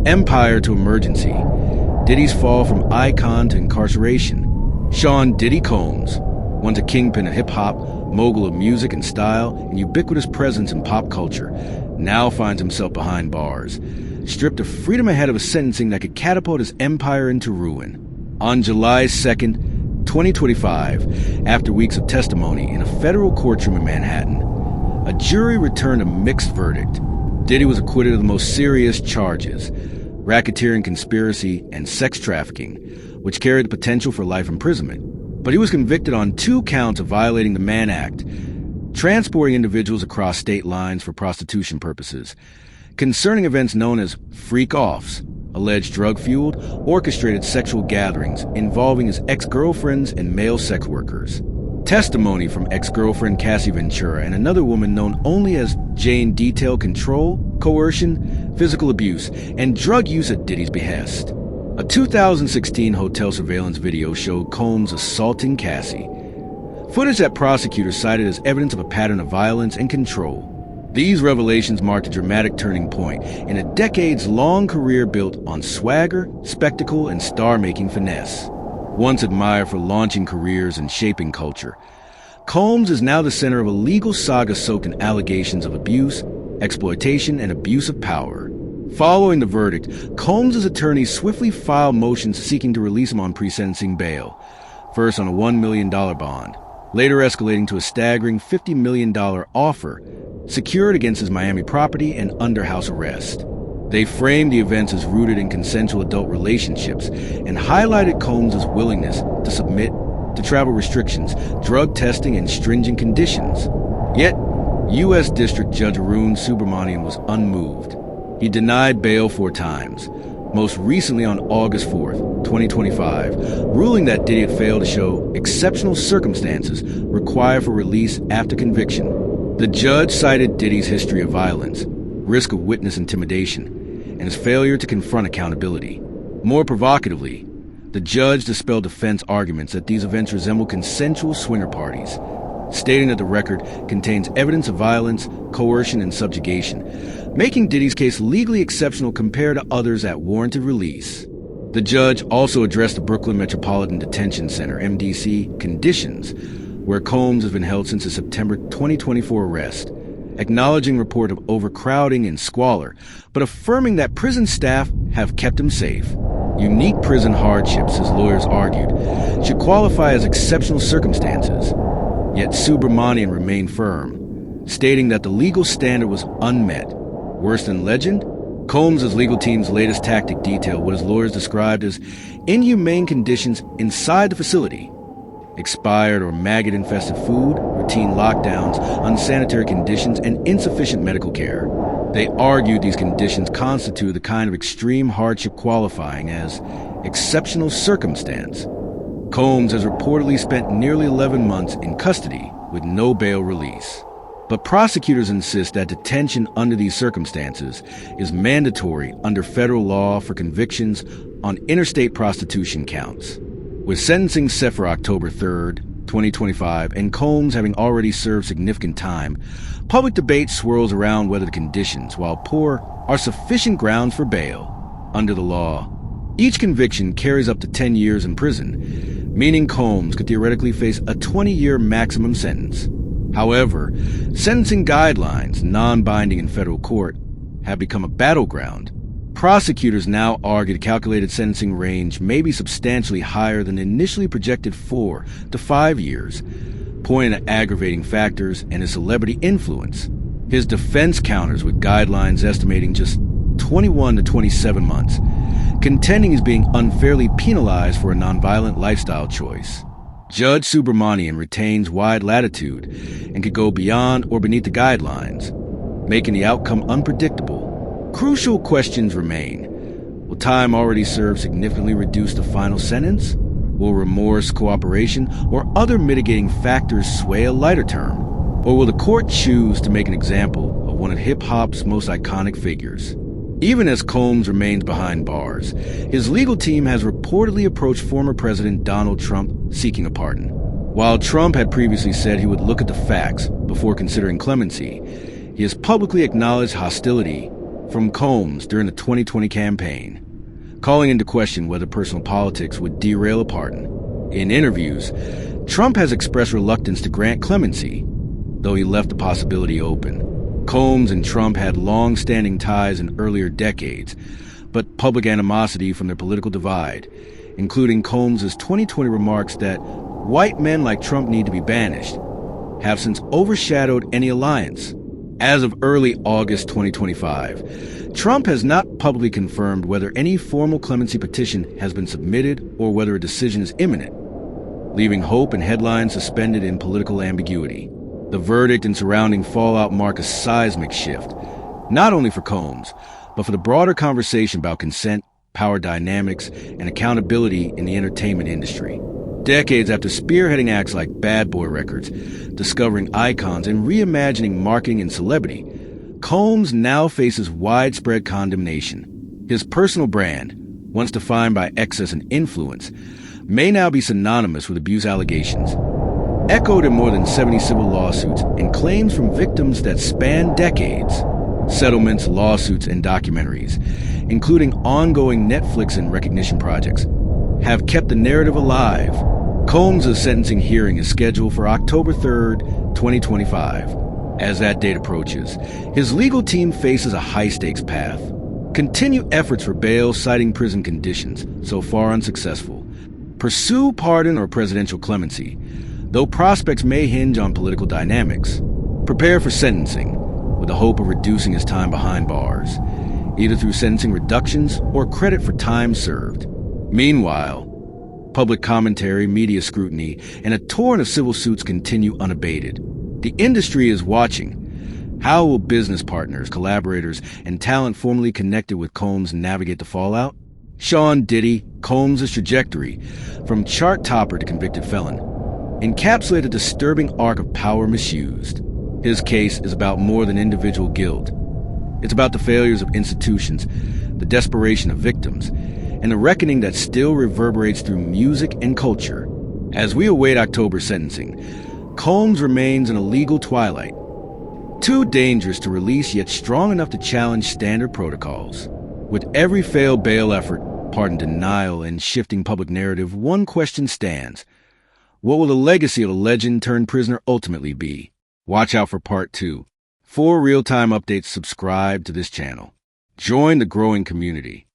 Empire to emergency. Diddy's fall from icon to incarceration. Sean "Diddy" Combs, once a kingpin of hip-hop, mogul of music and style, and ubiquitous presence in pop culture, now finds himself behind bars, stripped of freedom ahead of a sentencing that could catapult his empire into ruin. On July 2nd, 2025, after weeks of testimony in a federal courtroom in Manhattan, a jury returned a mixed verdict. Diddy was acquitted of the most serious charges: racketeering, conspiracy, and sex trafficking, which carried the potential for life imprisonment. But he was convicted on 2 counts of violating the Mann Act, transporting individuals across state lines for prostitution purposes, concerning events known as freak-offs, alleged drug-fueled, orchestrated sexual gatherings involving his ex-girlfriends and male sex workers. Testimony from ex-girlfriend Cassie Ventura and another woman known only as Jane detailed control, coercion, physical abuse, and drug use at Diddy's behest. A 2016 hotel surveillance video showed Combs assaulting Cassie, footage that prosecutors cited as evidence of a pattern of violence and control. These revelations marked a dramatic turning point in a decades-long career built on swagger, spectacle, and star-making finesse. Once admired for launching careers and shaping culture, Combs is now the center of a legal saga soaked in allegations of abuse, exploitation, and abuse of power. Following the verdict, Combs' attorneys swiftly filed motions seeking to release him on pre-sentencing bail, first on a $1 million bond, later escalating to a staggering $50 million offer secured against his Miami property and under house arrest. They framed the events as rooted in consensual adult relationships and highlighted Combs' willingness to submit to travel restrictions, drug testing, and stringent conditions. Yet, U.S. District Judge Arun Subramanian was unmoved. He denied bail 4 times, most recently on August 4th, 2025, ruling that Diddy had failed to show exceptional circumstances required for release after conviction. The judge cited Diddy's history of violence, risk of witness intimidation, and his failure to confront accountability. More provocatively, the judge dispelled defense arguments that these events resemble consensual swinger parties, stating that the record contains evidence of violence, coercion, and subjugation, making Diddy's case legally exceptional compared to others at warranted release. The judge also addressed the Brooklyn Metropolitan Detention Center, MDC, conditions, where Combs has been held since his September 2024 arrest, acknowledging report of overcrowding and squalor, but affirming that prison staff have kept him safe. Unique prison hardships, his lawyers argued, should qualify as exceptional circumstances. Yet Subramanian remained firm, stating that the legal standard was unmet. Worse than legend? Combs' legal team's latest tactic detailed what his lawyers described as inhumane conditions inside the facility. Expired or maggot-infested food, routine lockdowns, unsanitary conditions, and insufficient medical care. They argued these conditions constitute the kind of extreme hardship qualifying as exceptional circumstance. Combs has reportedly spent nearly 11 months in custody with no bail release. But prosecutors insist that detention under these circumstances is mandatory under federal law for convictions on interstate prostitution counts. With sentencing set for October 3rd, 2025, and Combs having already served significant time, public debate swirls around whether the conditions, while poor, are sufficient grounds for bail. Under the law, each conviction carries up to 10 years in prison, meaning Combs could theoretically face a 20-year maximum sentence. However, sentencing guidelines, non-binding in federal court, have become a battleground. Prosecutors now argue the calculated sentencing range may be substantially higher than the initially projected 4 to 5 years, pointing to aggravating factors and his celebrity influence. His defense counters with guidelines estimating just 21 to 27 months, contending he's being unfairly penalized for a nonviolent lifestyle choice. Judge Subramanian retains wide latitude and could go beyond or beneath the guidelines, making the outcome unpredictable. Crucial questions remain. Will time already served significantly reduce the final sentence? Will remorse, cooperation, or other mitigating factors sway a lighter term? Or will the court choose to make an example of one of hip-hop's most iconic figures? Even as Combs remains behind bars, his legal team has reportedly approached former President Donald Trump seeking a pardon. While Trump had previously said he would look at the facts before considering clemency, he has publicly acknowledged hostility from Combs during the 2020 campaign, calling into question whether personal politics would derail a pardon. In interviews, Trump has expressed reluctance to grant clemency, though he left the possibility open. Combs and Trump had long-standing ties in earlier decades, but public animosity from their political divide, including Combs' 2020 remarks that white men like Trump need to be banished, have since overshadowed any alliance. As of early August 2025, Trump has not publicly confirmed whether any formal clemency petition has been submitted or whether a decision is imminent, leaving hope and headlines suspended in political ambiguity. The verdict and surrounding fallout mark a seismic shift, not only for Combs, but for the broader conversation about consent, power dynamics, and accountability in the entertainment industry. Decades after spearheading acts like Bad Boy Records, discovering icons, and reimagining marketing and celebrity, Combs now faces widespread condemnation. His personal brand, once defined by excess and influence, may now be synonymous with abuse allegations, echoed in more than 70 civil lawsuits and claims from victims that span decades. Settlements, lawsuits, and documentaries, including ongoing Netflix and recognition projects, have kept the narrative alive. Combs' sentencing hearing is scheduled for October 3rd, 2025. As that date approaches, his legal team faces a high-stakes path. Continue efforts for bail citing prison conditions, so far unsuccessful. Pursue pardon or presidential clemency, though prospects may hinge on political dynamics. Prepare for sentencing, with the hope of reducing his time behind bars, either through sentencing reductions or credit for time served. Meanwhile, public commentary, media scrutiny, and a torrent of civil suits continue unabated. The industry is watching. How will business partners, collaborators, and talent formerly connected with Combs navigate the fallout? Sean Diddy, Combs' trajectory, from chart topper to convicted felon, encapsulate a disturbing arc of power misused. His case is about more than individual guilt. It's about the failures of institutions, the desperation of victims, and the reckoning that still reverberates through music and culture. As we await October sentencing, Combs remains in a legal twilight, too dangerous to release yet strong enough to challenge standard protocols. With every failed bail effort, pardon denial, and shifting public narrative, one question stands. What will the legacy of a legend-turned-prisoner ultimately be? Watch out for Part 2. For real-time updates, subscribe to this channel. Join the growing community.